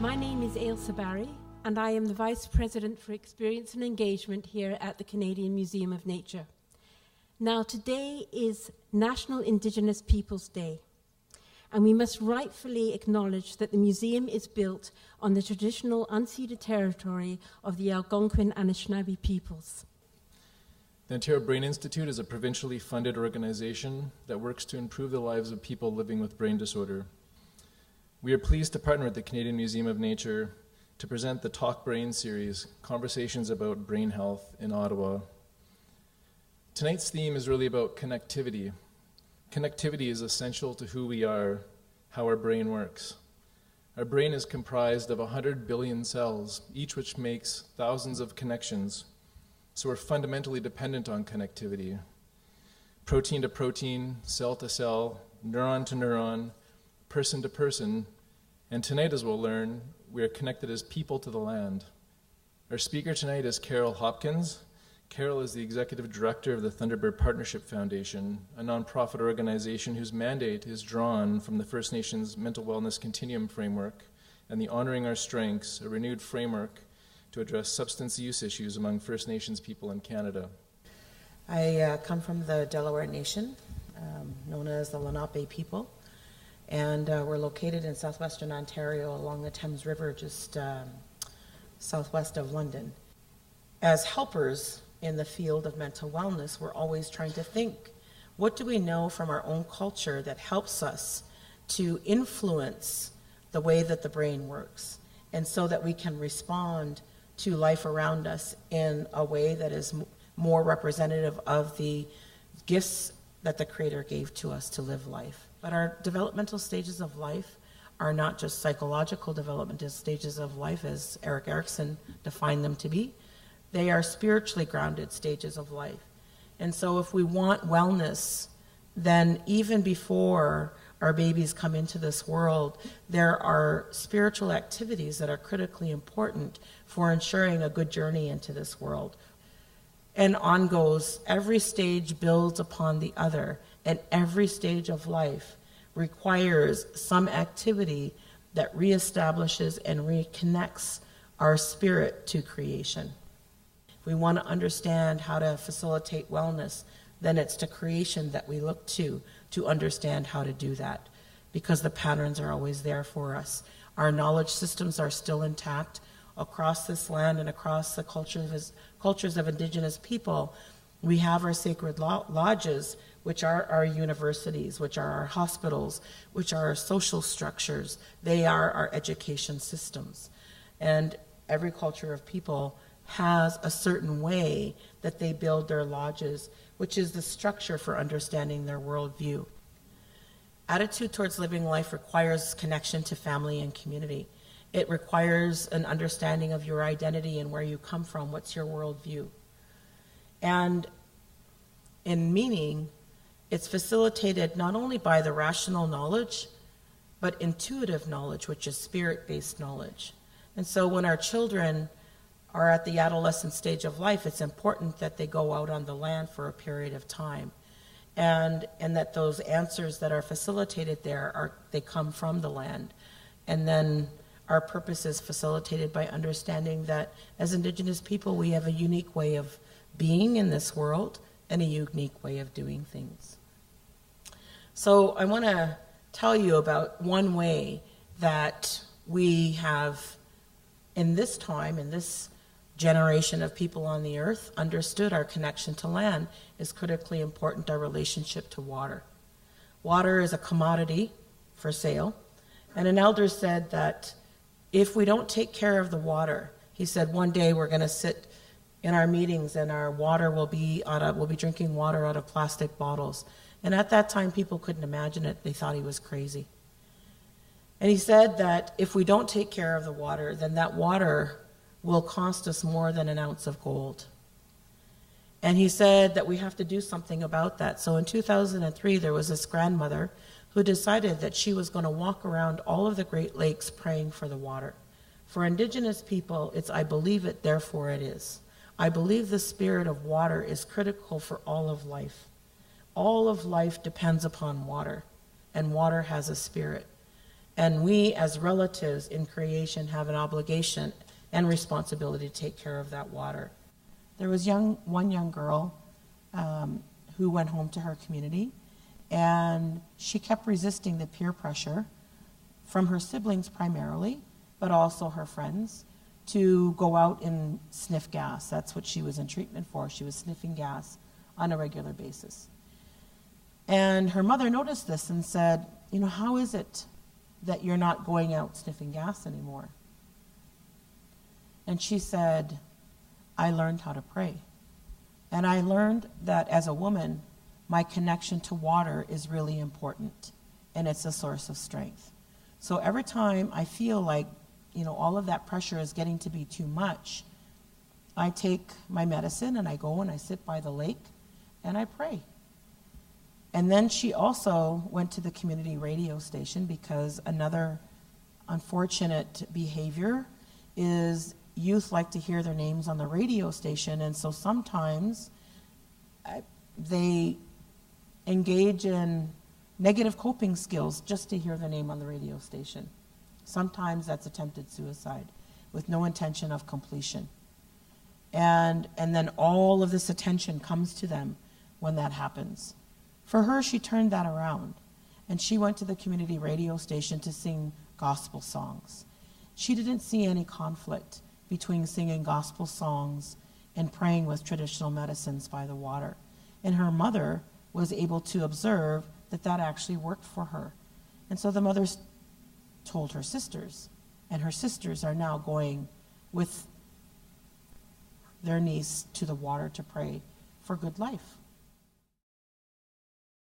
My name is Ailsa Barry, and I am the Vice President for Experience and Engagement here at the Canadian Museum of Nature. Now, today is National Indigenous Peoples Day, and we must rightfully acknowledge that the museum is built on the traditional unceded territory of the Algonquin Anishinaabe peoples. The Ontario Brain Institute is a provincially funded organization that works to improve the lives of people living with brain disorder. We are pleased to partner with the Canadian Museum of Nature to present the Talk Brain series, Conversations about Brain Health in Ottawa. Tonight's theme is really about connectivity. Connectivity is essential to who we are, how our brain works. Our brain is comprised of 100 billion cells, each which makes thousands of connections. So we're fundamentally dependent on connectivity. Protein to protein, cell to cell, neuron to neuron, person to person, and tonight, as we'll learn, we are connected as people to the land. Our speaker tonight is Carol Hopkins. Carol is the Executive Director of the Thunderbird Partnership Foundation, a nonprofit organization whose mandate is drawn from the First Nations Mental Wellness Continuum Framework and the Honoring Our Strengths, a renewed framework to address substance use issues among First Nations people in Canada. I come from the Delaware Nation, known as the Lenape people. And we're located in southwestern Ontario along the Thames River, just southwest of London. As helpers in the field of mental wellness, we're always trying to think, what do we know from our own culture that helps us to influence the way that the brain works, and so that we can respond to life around us in a way that is more representative of the gifts that the Creator gave to us to live life. But our developmental stages of life are not just psychological developmental stages of life, as Erik Erikson defined them to be. They are spiritually grounded stages of life. And so if we want wellness, then even before our babies come into this world, there are spiritual activities that are critically important for ensuring a good journey into this world. And on goes, every stage builds upon the other, and every stage of life requires some activity that reestablishes and reconnects our spirit to creation. If we want to understand how to facilitate wellness, then it's to creation that we look to understand how to do that, because the patterns are always there for us. Our knowledge systems are still intact across this land and across the cultures of Indigenous people. We have our sacred lodges, which are our universities, which are our hospitals, which are our social structures. They are our education systems. And every culture of people has a certain way that they build their lodges, which is the structure for understanding their worldview. Attitude towards living life requires connection to family and community. It requires an understanding of your identity and where you come from, what's your worldview. And in meaning, it's facilitated not only by the rational knowledge, but intuitive knowledge, which is spirit-based knowledge. And so when our children are at the adolescent stage of life, it's important that they go out on the land for a period of time. And that those answers that are facilitated there, they come from the land. And then our purpose is facilitated by understanding that as Indigenous people, we have a unique way of being in this world and a unique way of doing things. So I want to tell you about one way that we have, in this time, in this generation of people on the earth, understood our connection to land is critically important, our relationship to water. Water is a commodity for sale, and an elder said that if we don't take care of the water, he said one day we're going to sit in our meetings and our water we'll be drinking water out of plastic bottles. And at that time, people couldn't imagine it. They thought he was crazy. And he said that if we don't take care of the water, then that water will cost us more than an ounce of gold. And he said that we have to do something about that. So in 2003, there was this grandmother who decided that she was going to walk around all of the Great Lakes praying for the water. For Indigenous people, it's I believe it, therefore it is. I believe the spirit of water is critical for all of life. All of life depends upon water, and water has a spirit. And we as relatives in creation have an obligation and responsibility to take care of that water. There was one young girl who went home to her community, and she kept resisting the peer pressure from her siblings primarily, but also her friends, to go out and sniff gas. That's what she was in treatment for. She was sniffing gas on a regular basis. And her mother noticed this and said, you know, how is it that you're not going out sniffing gas anymore? And she said, I learned how to pray. And I learned that as a woman, my connection to water is really important, and it's a source of strength. So every time I feel like, you know, all of that pressure is getting to be too much, I take my medicine and I go and I sit by the lake and I pray. And then she also went to the community radio station, because another unfortunate behavior is youth like to hear their names on the radio station, and so sometimes they engage in negative coping skills just to hear their name on the radio station. Sometimes that's attempted suicide with no intention of completion. And then all of this attention comes to them when that happens. For her, she turned that around, and she went to the community radio station to sing gospel songs. She didn't see any conflict between singing gospel songs and praying with traditional medicines by the water. And her mother was able to observe that that actually worked for her. And so the mother told her sisters, and her sisters are now going with their niece to the water to pray for good life.